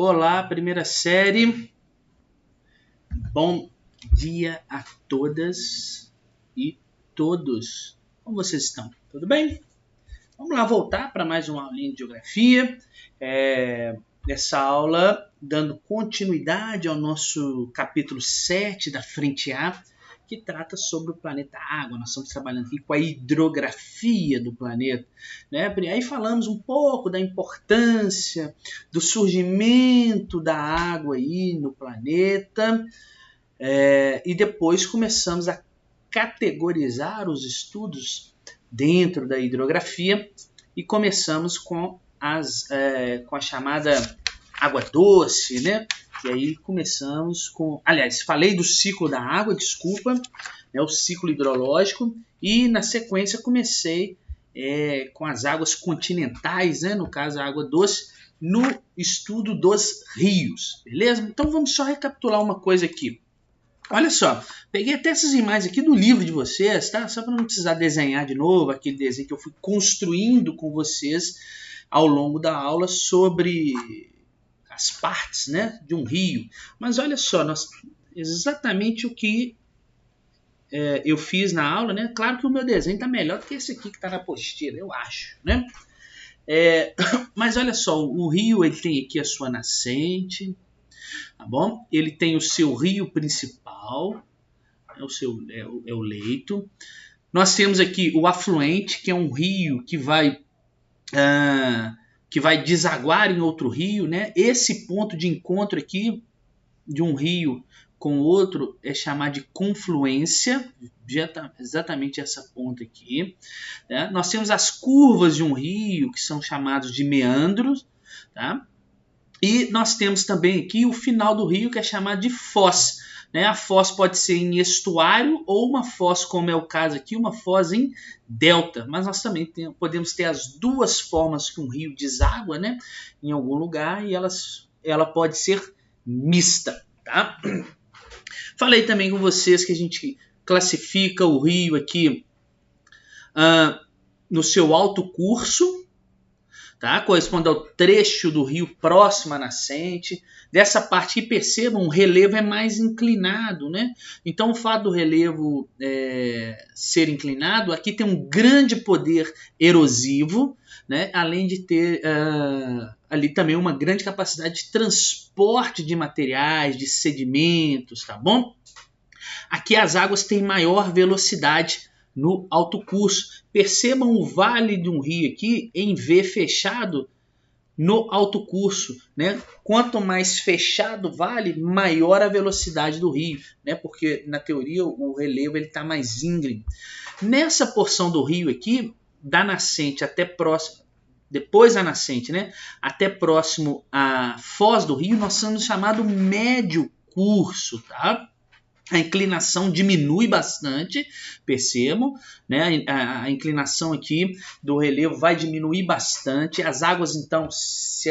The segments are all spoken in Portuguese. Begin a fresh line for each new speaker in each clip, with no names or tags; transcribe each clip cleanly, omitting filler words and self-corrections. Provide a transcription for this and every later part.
Olá, primeira série. Bom dia a todas e todos. Como vocês estão? Tudo bem? Vamos lá voltar para mais uma aulinha de geografia. Essa aula dando continuidade ao nosso capítulo 7 da Frente A, que trata sobre o planeta Água. Nós estamos trabalhando aqui com a hidrografia do planeta, né? Aí falamos um pouco da importância do surgimento da água aí no planeta, e depois começamos a categorizar os estudos dentro da hidrografia e começamos com a chamada água doce, né? E aí começamos com... Aliás, falei do ciclo da água, desculpa, né, o ciclo hidrológico, e na sequência comecei com as águas continentais, né, no caso a água doce, no estudo dos rios, beleza? Então vamos só recapitular uma coisa aqui. Olha só, peguei até essas imagens aqui do livro de vocês, tá? Só para não precisar desenhar de novo aquele desenho que eu fui construindo com vocês ao longo da aula sobre as partes, né, de um rio. Mas olha só, exatamente o que eu fiz na aula, né? Claro que o meu desenho está melhor do que esse aqui que está na apostila, eu acho, né? Mas olha só, o rio ele tem aqui a sua nascente, tá bom? Ele tem o seu rio principal, é o leito. Nós temos aqui o afluente, que é um rio que vai desaguar em outro rio, né? Esse ponto de encontro aqui de um rio com outro é chamado de confluência, exatamente essa ponta aqui, né? Nós temos as curvas de um rio, que são chamados de meandros, tá? E nós temos também aqui o final do rio, que é chamado de foz, né? A foz pode ser em estuário ou uma foz, como é o caso aqui, uma foz em delta. Mas nós também podemos ter as duas formas que um rio deságua, né, em algum lugar, e ela pode ser mista, tá? Falei também com vocês que a gente classifica o rio aqui no seu alto curso, tá? Corresponde ao trecho do rio próximo à nascente. Dessa parte que percebam, o relevo é mais inclinado, né? Então o fato do relevo ser inclinado, aqui tem um grande poder erosivo, né? Além de ter ali também uma grande capacidade de transporte de materiais, de sedimentos, tá bom? Aqui as águas têm maior velocidade no alto curso. Percebam o vale de um rio aqui em V fechado no alto curso, né? Quanto mais fechado o vale, maior a velocidade do rio, né? Porque na teoria o relevo está mais íngreme. Nessa porção do rio aqui, da nascente até próximo, depois da nascente, né, até próximo à foz do rio, nós somos chamado médio curso, tá? A inclinação diminui bastante, percebam, né? A inclinação aqui do relevo vai diminuir bastante. As águas, então, se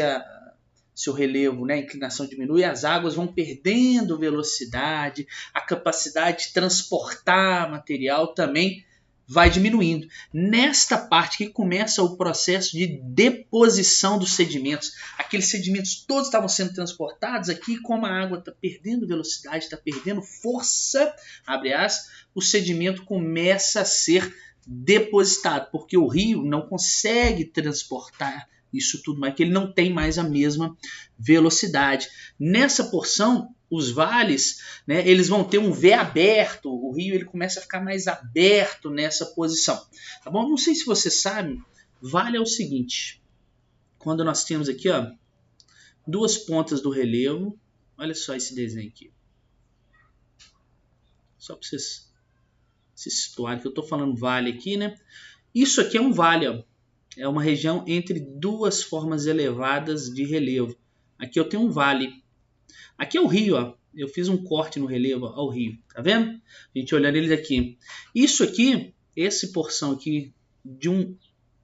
o relevo, né, a inclinação diminui, as águas vão perdendo velocidade, a capacidade de transportar material também vai diminuindo. Nesta parte que começa o processo de deposição dos sedimentos. Aqueles sedimentos todos estavam sendo transportados aqui, como a água está perdendo velocidade, está perdendo força, abre aspas, o sedimento começa a ser depositado, porque o rio não consegue transportar isso tudo mais, que ele não tem mais a mesma velocidade. Nessa porção, os vales, né, eles vão ter um V aberto, o rio ele começa a ficar mais aberto nessa posição, tá bom? Não sei se você sabe, vale é o seguinte, quando nós temos aqui, ó, duas pontas do relevo, olha só esse desenho aqui, só para vocês se situarem, que eu estou falando vale aqui, né? Isso aqui é um vale, ó, é uma região entre duas formas elevadas de relevo. Aqui eu tenho um vale. Aqui é o rio, ó. Eu fiz um corte no relevo ao rio, tá vendo? A gente olhando ele daqui. Isso aqui, essa porção aqui de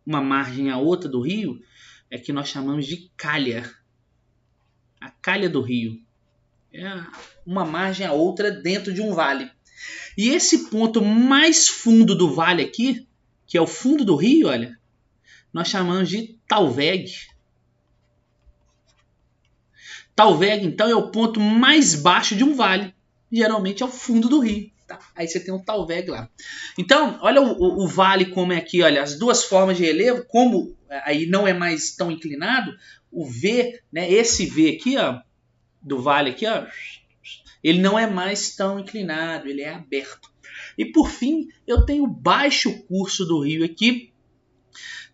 uma margem a outra do rio, é que nós chamamos de calha. A calha do rio. É uma margem a outra dentro de um vale. E esse ponto mais fundo do vale aqui, que é o fundo do rio, olha, nós chamamos de talveg. Talvega, então, é o ponto mais baixo de um vale. Geralmente é o fundo do rio. Tá? Aí você tem um Talvega lá. Então, olha o vale como é aqui. Olha, as duas formas de relevo, como aí não é mais tão inclinado, o V, né, esse V aqui, ó, do vale aqui, ó, ele não é mais tão inclinado, ele é aberto. E por fim, eu tenho o baixo curso do rio aqui,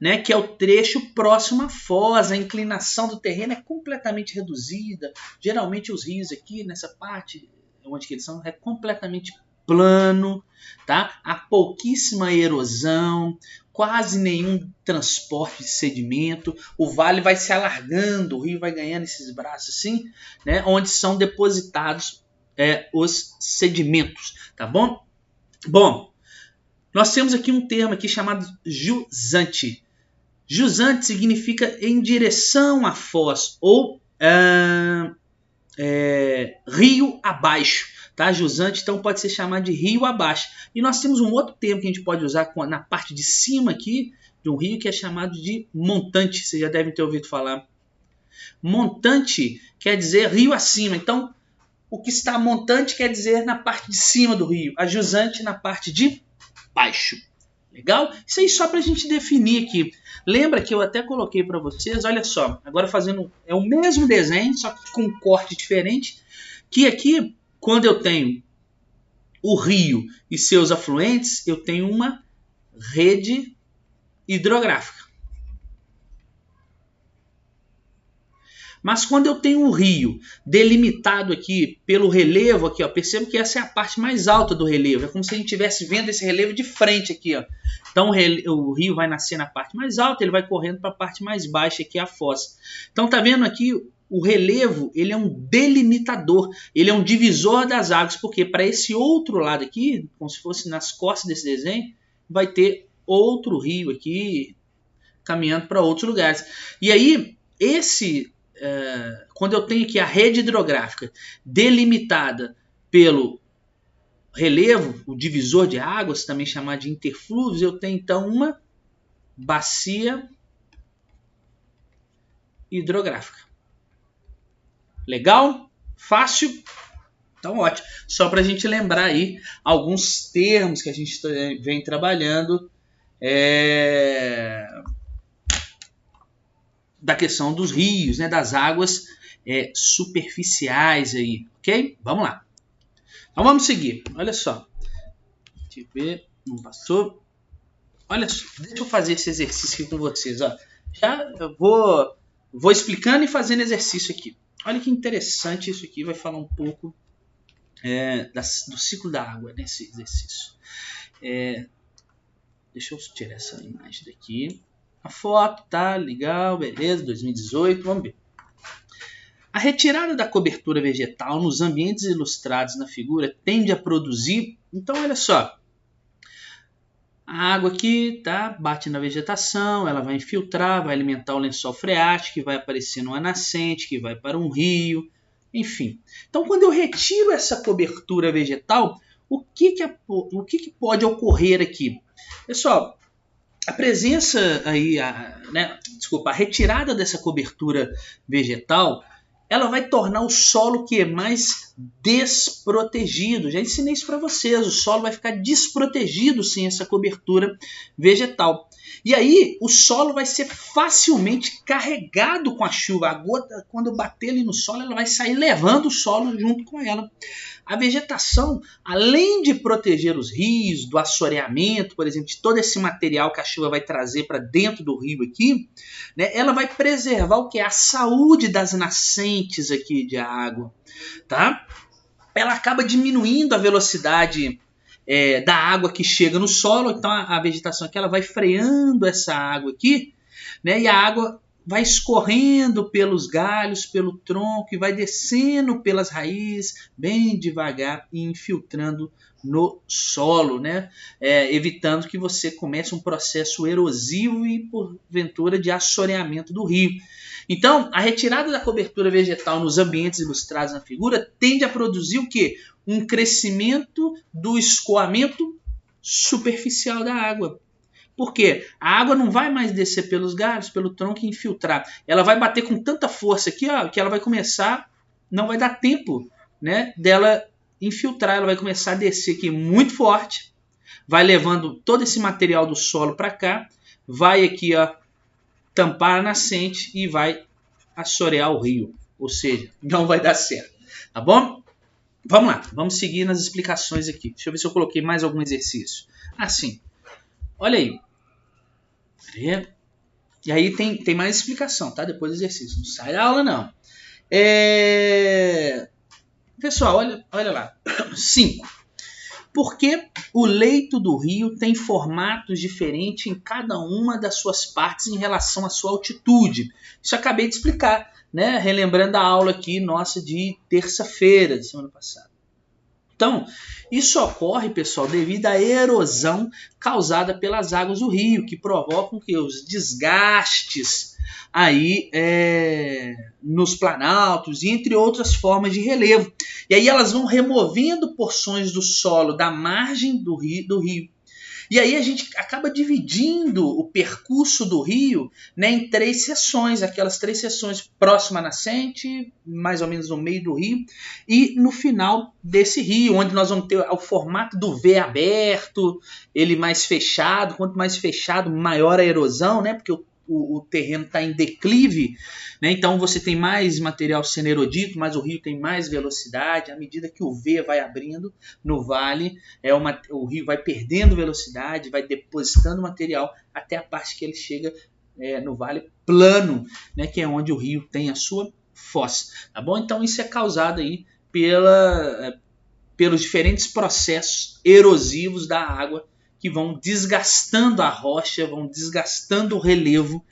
né, que é o trecho próximo à foz. A inclinação do terreno é completamente reduzida. Geralmente os rios aqui, nessa parte onde eles são, é completamente plano, tá? Há pouquíssima erosão, quase nenhum transporte de sedimento. O vale vai se alargando, o rio vai ganhando esses braços assim, né, onde são depositados os sedimentos, tá bom? Bom, nós temos aqui um termo aqui chamado jusante. Jusante significa em direção à foz ou rio abaixo. Tá? Jusante então pode ser chamado de rio abaixo. E nós temos um outro termo que a gente pode usar na parte de cima aqui de um rio, que é chamado de montante. Vocês já devem ter ouvido falar. Montante quer dizer rio acima. Então, o que está montante quer dizer na parte de cima do rio. A jusante na parte de baixo. Legal? Isso aí só para a gente definir aqui. Lembra que eu até coloquei para vocês, olha só, agora fazendo o mesmo desenho, só que com um corte diferente, que aqui, quando eu tenho o rio e seus afluentes, eu tenho uma rede hidrográfica. Mas quando eu tenho o rio delimitado aqui pelo relevo, aqui, ó, percebo que essa é a parte mais alta do relevo. É como se a gente estivesse vendo esse relevo de frente aqui. Ó. Então o rio vai nascer na parte mais alta, ele vai correndo para a parte mais baixa, que é a foz. Então tá vendo aqui, o relevo ele é um delimitador, ele é um divisor das águas, porque para esse outro lado aqui, como se fosse nas costas desse desenho, vai ter outro rio aqui caminhando para outros lugares. E aí, quando eu tenho aqui a rede hidrográfica delimitada pelo relevo, o divisor de águas, também chamado de interflúvios, eu tenho então uma bacia hidrográfica. Legal? Fácil? Então ótimo. Só para a gente lembrar aí alguns termos que a gente vem trabalhando da questão dos rios, né, das águas superficiais aí, ok? Vamos lá. Então vamos seguir. Olha só. Deixa eu ver. Não passou. Olha só. Deixa eu fazer esse exercício aqui com vocês. Ó. Já eu vou explicando e fazendo exercício aqui. Olha que interessante isso aqui. Vai falar um pouco do ciclo da água nesse exercício. Deixa eu tirar essa imagem daqui. A foto, tá legal, beleza, 2018, vamos ver. A retirada da cobertura vegetal nos ambientes ilustrados na figura tende a produzir, então olha só, a água aqui bate na vegetação, ela vai infiltrar, vai alimentar o lençol freático, que vai aparecer numa nascente, que vai para um rio, enfim. Então quando eu retiro essa cobertura vegetal, o que pode ocorrer aqui? Pessoal, a presença aí, a retirada dessa cobertura vegetal, ela vai tornar o solo que é mais desprotegido. Já ensinei isso para vocês, o solo vai ficar desprotegido sem essa cobertura vegetal. E aí o solo vai ser facilmente carregado com a chuva. A gota, quando bater ali no solo, ela vai sair levando o solo junto com ela. A vegetação, além de proteger os rios, do assoreamento, por exemplo, de todo esse material que a chuva vai trazer para dentro do rio aqui, né, ela vai preservar o que? A saúde das nascentes aqui de água. Tá? Ela acaba diminuindo a velocidade da água que chega no solo, então a vegetação aqui ela vai freando essa água aqui, né, e a água vai escorrendo pelos galhos, pelo tronco e vai descendo pelas raízes bem devagar e infiltrando no solo, né? Evitando que você comece um processo erosivo e, porventura, de assoreamento do rio. Então, a retirada da cobertura vegetal nos ambientes ilustrados na figura tende a produzir o quê? Um crescimento do escoamento superficial da água. Por quê? A água não vai mais descer pelos galhos, pelo tronco e infiltrar. Ela vai bater com tanta força aqui, ó, que ela vai começar não vai dar tempo, né, dela infiltrar. Ela vai começar a descer aqui muito forte, vai levando todo esse material do solo para cá, vai aqui, ó, tampar a nascente e vai assorear o rio. Ou seja, não vai dar certo. Tá bom? Vamos lá, vamos seguir nas explicações aqui. Deixa eu ver se eu coloquei mais algum exercício. Assim, olha aí. E aí tem mais explicação, tá? Depois do exercício. Não sai da aula, não. Pessoal, olha lá. 5. Por que o leito do rio tem formatos diferentes em cada uma das suas partes em relação à sua altitude? Isso eu acabei de explicar, né? Relembrando a aula aqui nossa de terça-feira, de semana passada. Então, isso ocorre, pessoal, devido à erosão causada pelas águas do rio, que provocam que os desgastes aí nos planaltos e entre outras formas de relevo. E aí elas vão removendo porções do solo da margem do rio. E aí a gente acaba dividindo o percurso do rio, né, em 3 seções, aquelas 3 seções próxima à nascente, mais ou menos no meio do rio, e no final desse rio, onde nós vamos ter o formato do V aberto, ele mais fechado. Quanto mais fechado, maior a erosão, né, porque o terreno está em declive, né? Então você tem mais material sendo erodido, mas o rio tem mais velocidade. À medida que o V vai abrindo no vale, o rio vai perdendo velocidade, vai depositando material até a parte que ele chega no vale plano, né? Que é onde o rio tem a sua foz. Tá bom? Então isso é causado aí pelos diferentes processos erosivos da água, que vão desgastando a rocha, vão desgastando o relevo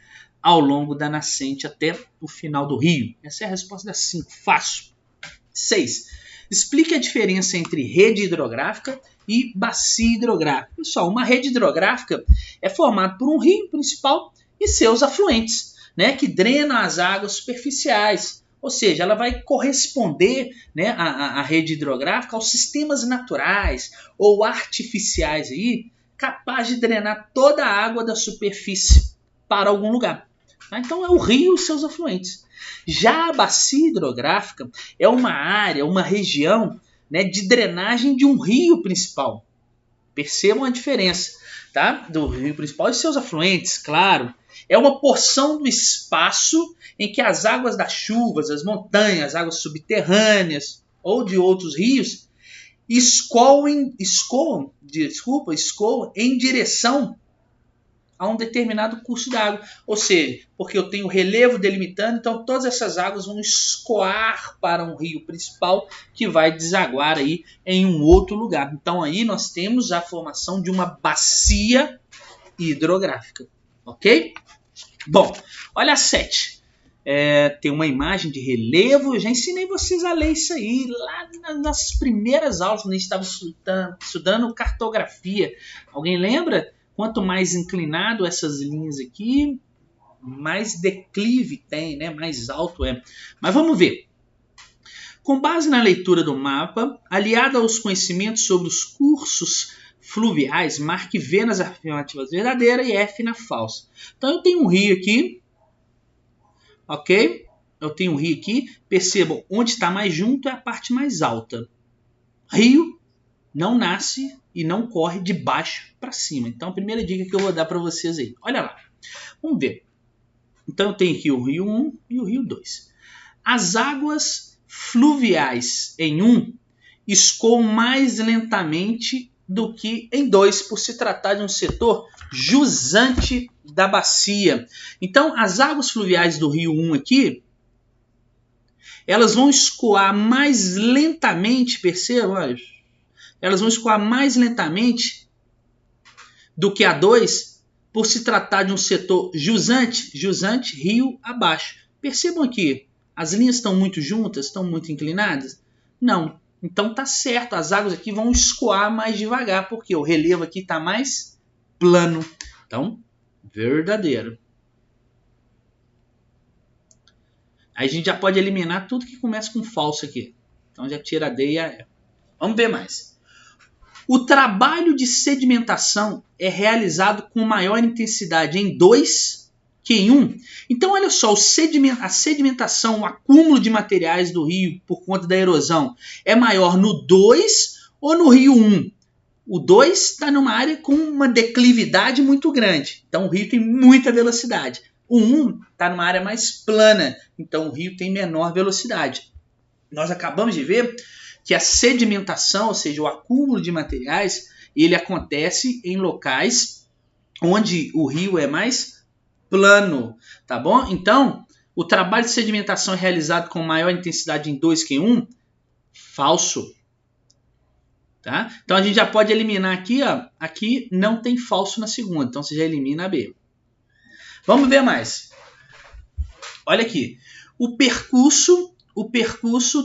ao longo da nascente até o final do rio. Essa é a resposta da 5. Fácil. 6. Explique a diferença entre rede hidrográfica e bacia hidrográfica. Pessoal, uma rede hidrográfica é formada por um rio principal e seus afluentes, né, que drenam as águas superficiais. Ou seja, ela vai corresponder, né, a rede hidrográfica aos sistemas naturais ou artificiais aí, capaz de drenar toda a água da superfície para algum lugar. Então é o rio e seus afluentes. Já a bacia hidrográfica é uma área, uma região, né, de drenagem de um rio principal. Percebam a diferença, tá? Do rio principal e seus afluentes, claro. É uma porção do espaço em que as águas das chuvas, as montanhas, as águas subterrâneas ou de outros rios escoam em direção a um determinado curso d'água. Ou seja, porque eu tenho relevo delimitando, então todas essas águas vão escoar para um rio principal que vai desaguar aí em um outro lugar. Então aí nós temos a formação de uma bacia hidrográfica. Ok? Bom, olha a 7. Tem uma imagem de relevo. Eu já ensinei vocês a ler isso aí lá nas nossas primeiras aulas, quando a gente estava estudando cartografia. Alguém lembra? Quanto mais inclinado essas linhas aqui, mais declive tem, né? Mais alto é. Mas vamos ver. Com base na leitura do mapa, aliada aos conhecimentos sobre os cursos fluviais, marque V nas afirmativas verdadeiras e F na falsa. Então eu tenho um rio aqui, ok? Eu tenho um rio aqui. Percebam, onde está mais junto é a parte mais alta. Rio não nasce e não corre de baixo para cima. Então a primeira dica que eu vou dar para vocês aí. Olha lá. Vamos ver. Então eu tenho aqui o rio 1 e o rio 2. As águas fluviais em 1 escoam mais lentamente do que em 2, por se tratar de um setor jusante da bacia. Então, as águas fluviais do rio 1 aqui, elas vão escoar mais lentamente, percebam? Elas vão escoar mais lentamente do que a 2, por se tratar de um setor jusante, rio abaixo. Percebam aqui, as linhas estão muito juntas, estão muito inclinadas? Não. Então tá certo, as águas aqui vão escoar mais devagar, porque o relevo aqui está mais plano. Então, verdadeiro. Aí a gente já pode eliminar tudo que começa com falso aqui. Então já tira a D e a E. Vamos ver mais. O trabalho de sedimentação é realizado com maior intensidade em 2 Q1. Então, olha só, a sedimentação, o acúmulo de materiais do rio por conta da erosão é maior no 2 ou no rio 1? O 2 está numa área com uma declividade muito grande, então o rio tem muita velocidade. O 1 está numa área mais plana, então o rio tem menor velocidade. Nós acabamos de ver que a sedimentação, ou seja, o acúmulo de materiais, ele acontece em locais onde o rio é mais plano, tá bom? Então, o trabalho de sedimentação é realizado com maior intensidade em 2 que em 1? Falso. Tá? Então, a gente já pode eliminar aqui, ó, aqui não tem falso na segunda, então você já elimina a B. Vamos ver mais. Olha aqui, o percurso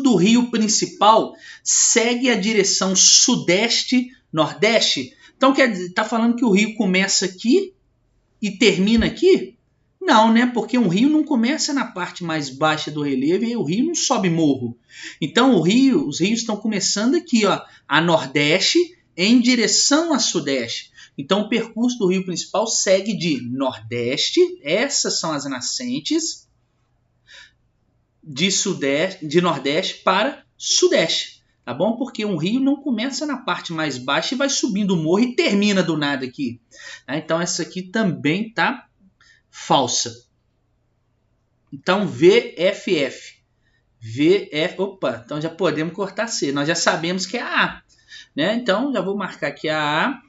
do rio principal segue a direção sudeste-nordeste. Então, está falando que o rio começa aqui e termina aqui? Não, né? Porque um rio não começa na parte mais baixa do relevo e o rio não sobe morro. Então, os rios estão começando aqui, ó, a nordeste em direção a sudeste. Então, o percurso do rio principal segue de nordeste, essas são as nascentes, de nordeste para sudeste, tá bom? Porque um rio não começa na parte mais baixa e vai subindo o morro e termina do nada aqui. Então, essa aqui também tá falsa. Então, VFF. Opa, então já podemos cortar C. Nós já sabemos que é a A, né? Então, já vou marcar aqui a A.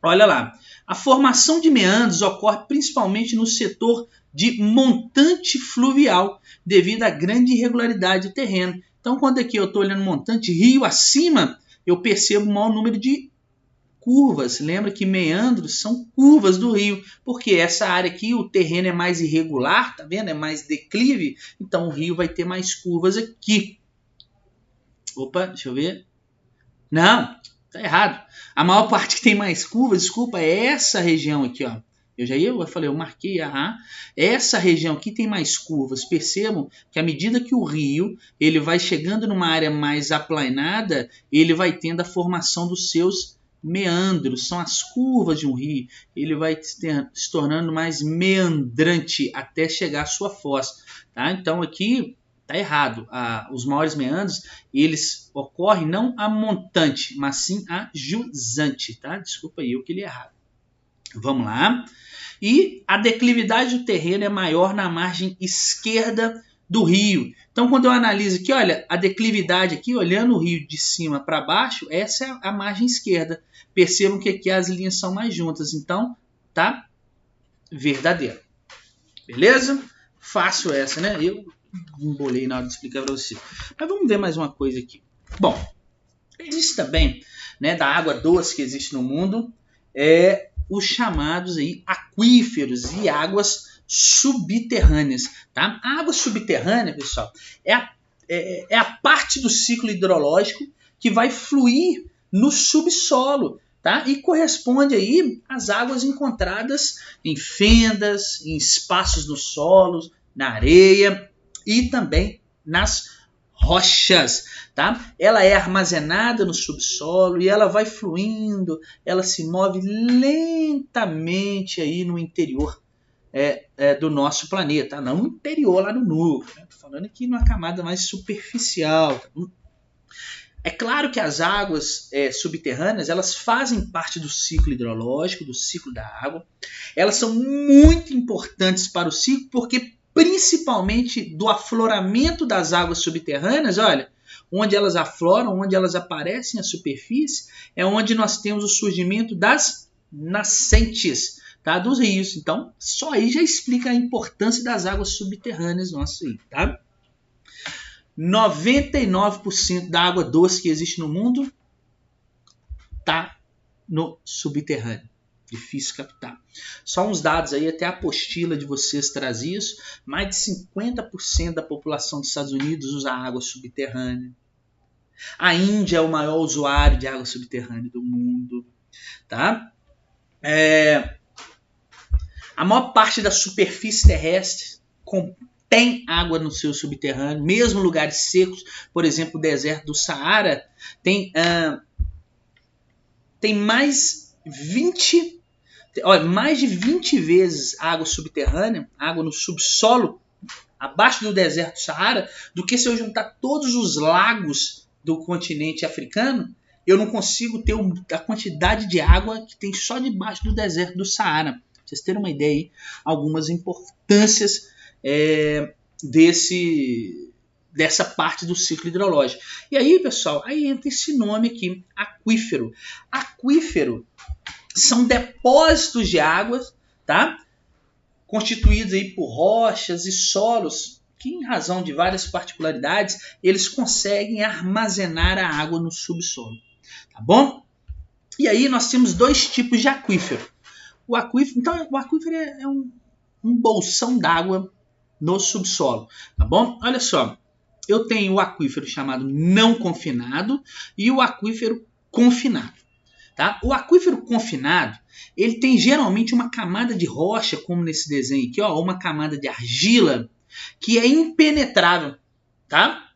Olha lá. A formação de meandros ocorre principalmente no setor de montante fluvial, devido à grande irregularidade do terreno. Então, quando aqui eu estou olhando montante, rio acima, eu percebo um maior número de curvas. Lembra que meandros são curvas do rio, porque essa área aqui, o terreno é mais irregular, tá vendo? É mais declive, então o rio vai ter mais curvas aqui. Opa, deixa eu ver. Não, tá errado. A maior parte que tem mais curvas, desculpa, é essa região aqui, ó. Eu marquei a essa região aqui tem mais curvas. Percebam que à medida que o rio ele vai chegando numa área mais aplanada, ele vai tendo a formação dos seus meandros, são as curvas de um rio. Ele vai se tornando mais meandrante até chegar à sua foz. Tá? Então aqui está errado. Os maiores meandros eles ocorrem não a montante, mas sim a jusante. Tá? Desculpa aí, eu que li errado. Vamos lá. E a declividade do terreno é maior na margem esquerda do rio. Então, quando eu analiso aqui, olha, a declividade aqui, olhando o rio de cima para baixo, essa é a margem esquerda. Percebam que aqui as linhas são mais juntas. Então, tá verdadeiro. Beleza? Fácil essa, né? Eu embolei na hora de explicar para você. Mas vamos ver mais uma coisa aqui. Bom, existe também, né, da água doce que existe no mundo, os chamados aí aquíferos e águas subterrâneas. Tá? A água subterrânea, pessoal, é a parte do ciclo hidrológico que vai fluir no subsolo, tá? E corresponde aí às águas encontradas em fendas, em espaços no solo, na areia e também nas rochas, tá? Ela é armazenada no subsolo e ela vai fluindo, ela se move lentamente aí no interior do nosso planeta, não no interior lá no núcleo, né? Tô falando aqui numa camada mais superficial. Tá? É claro que as águas subterrâneas elas fazem parte do ciclo hidrológico, do ciclo da água. Elas são muito importantes para o ciclo porque principalmente do afloramento das águas subterrâneas, olha, onde elas afloram, onde elas aparecem à superfície, é onde nós temos o surgimento das nascentes, tá, dos rios. Então, só aí já explica a importância das águas subterrâneas nossas aí, tá? 99% da água doce que existe no mundo tá no subterrâneo. Difícil captar. Só uns dados aí, até a apostila de vocês traz isso. Mais de 50% da população dos Estados Unidos usa água subterrânea. A Índia é o maior usuário de água subterrânea do mundo. Tá? A maior parte da superfície terrestre contém água no seu subterrâneo. Mesmo lugares secos, por exemplo, o deserto do Saara, tem mais 20 olha, mais de 20 vezes água subterrânea, água no subsolo, abaixo do deserto do Saara, do que se eu juntar todos os lagos do continente africano, eu não consigo ter a quantidade de água que tem só debaixo do deserto do Saara. Pra vocês terem uma ideia aí, algumas importâncias dessa parte do ciclo hidrológico. E aí, pessoal, aí entra esse nome aqui, aquífero. Aquífero são depósitos de águas, tá? Constituídos aí por rochas e solos, que em razão de várias particularidades, eles conseguem armazenar a água no subsolo. Tá bom? E aí nós temos dois tipos de aquífero. O aquífero é um bolsão d'água no subsolo. Tá bom? Olha só, eu tenho o aquífero chamado não confinado e o aquífero confinado. Tá? O aquífero confinado, ele tem geralmente uma camada de rocha, como nesse desenho aqui, ó, uma camada de argila, que é impenetrável, tá?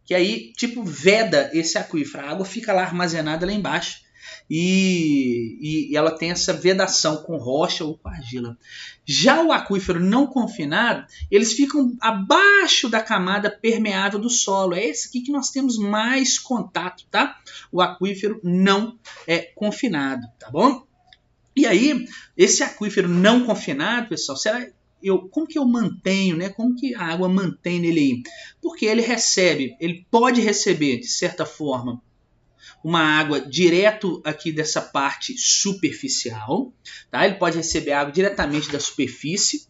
Que aí, tipo, veda esse aquífero. A água fica lá armazenada lá embaixo e ela tem essa vedação com rocha ou com argila. Já o aquífero não confinado, eles ficam abaixo da camada permeável do solo. É esse aqui que nós temos mais contato, tá? O aquífero não confinado, tá bom? E aí, esse aquífero não confinado, pessoal, como que eu mantenho, né? Como que a água mantém nele aí? Porque ele pode receber, de certa forma, uma água direto aqui dessa parte superficial, tá? Ele pode receber água diretamente da superfície,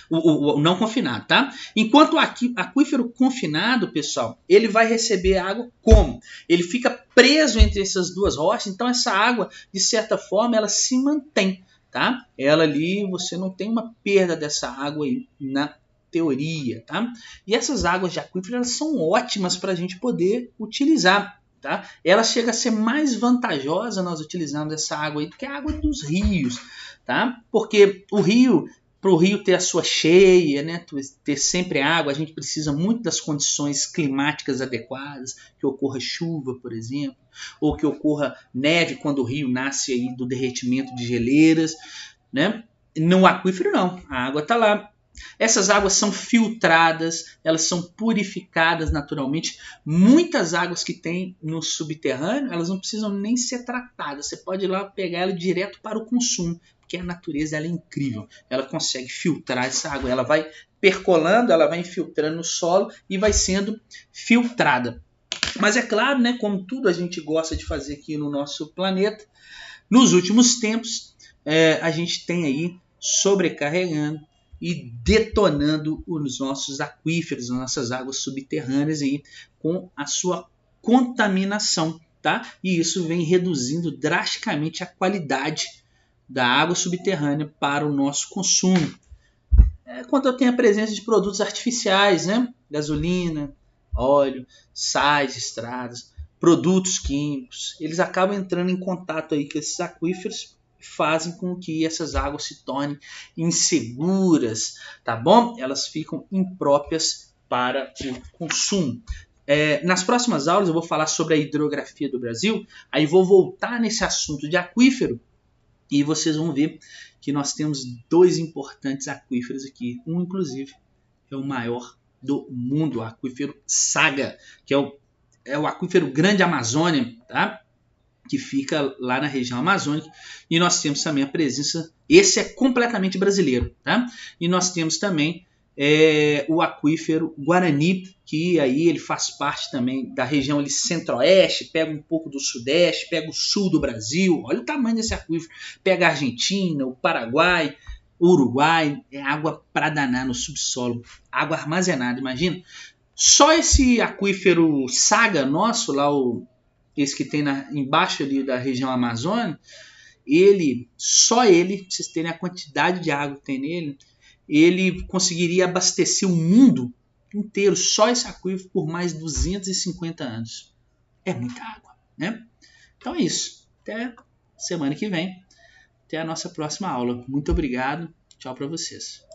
o não confinado, tá? Enquanto o aquífero confinado, pessoal, ele vai receber água como? Ele fica preso entre essas duas rochas, então essa água, de certa forma, ela se mantém, tá? Ela ali, você não tem uma perda dessa água aí na teoria, tá? E essas águas de aquífero, elas são ótimas para a gente poder utilizar. Tá? Ela chega a ser mais vantajosa nós utilizarmos essa água aí do que a água dos rios, tá? Porque para o rio ter a sua cheia, né, ter sempre água, a gente precisa muito das condições climáticas adequadas, que ocorra chuva, por exemplo, ou que ocorra neve quando o rio nasce aí do derretimento de geleiras, né? No aquífero não, a água está lá. Essas águas são filtradas, elas são purificadas naturalmente. Muitas águas que tem no subterrâneo, elas não precisam nem ser tratadas. Você pode ir lá pegar ela direto para o consumo, porque a natureza ela é incrível. Ela consegue filtrar essa água, ela vai percolando, ela vai infiltrando no solo e vai sendo filtrada. Mas é claro, né, como tudo a gente gosta de fazer aqui no nosso planeta, nos últimos tempos a gente tem aí sobrecarregando e detonando os nossos aquíferos, as nossas águas subterrâneas aí, com a sua contaminação, tá? E isso vem reduzindo drasticamente a qualidade da água subterrânea para o nosso consumo. Quando eu tenho a presença de produtos artificiais, né? Gasolina, óleo, sais, estradas, produtos químicos, eles acabam entrando em contato aí com esses aquíferos, fazem com que essas águas se tornem inseguras, tá bom? Elas ficam impróprias para o consumo. Nas próximas aulas eu vou falar sobre a hidrografia do Brasil, aí vou voltar nesse assunto de aquífero e vocês vão ver que nós temos dois importantes aquíferos aqui. Um, inclusive, é o maior do mundo, o aquífero Saga, que é o aquífero Grande Amazônia, tá? Que fica lá na região amazônica, e nós temos também a presença, esse é completamente brasileiro, tá? E nós temos também o aquífero Guarani, que aí ele faz parte também da região ali centro-oeste, pega um pouco do sudeste, pega o sul do Brasil, olha o tamanho desse aquífero, pega a Argentina, o Paraguai, o Uruguai, é água para danar no subsolo, água armazenada, imagina. Só esse aquífero Saga nosso, lá esse que tem embaixo ali da região Amazônia, só ele, pra vocês terem a quantidade de água que tem nele, ele conseguiria abastecer o mundo inteiro, só esse aquífero, por mais 250 anos. É muita água, né? Então é isso. Até semana que vem. Até a nossa próxima aula. Muito obrigado. Tchau para vocês.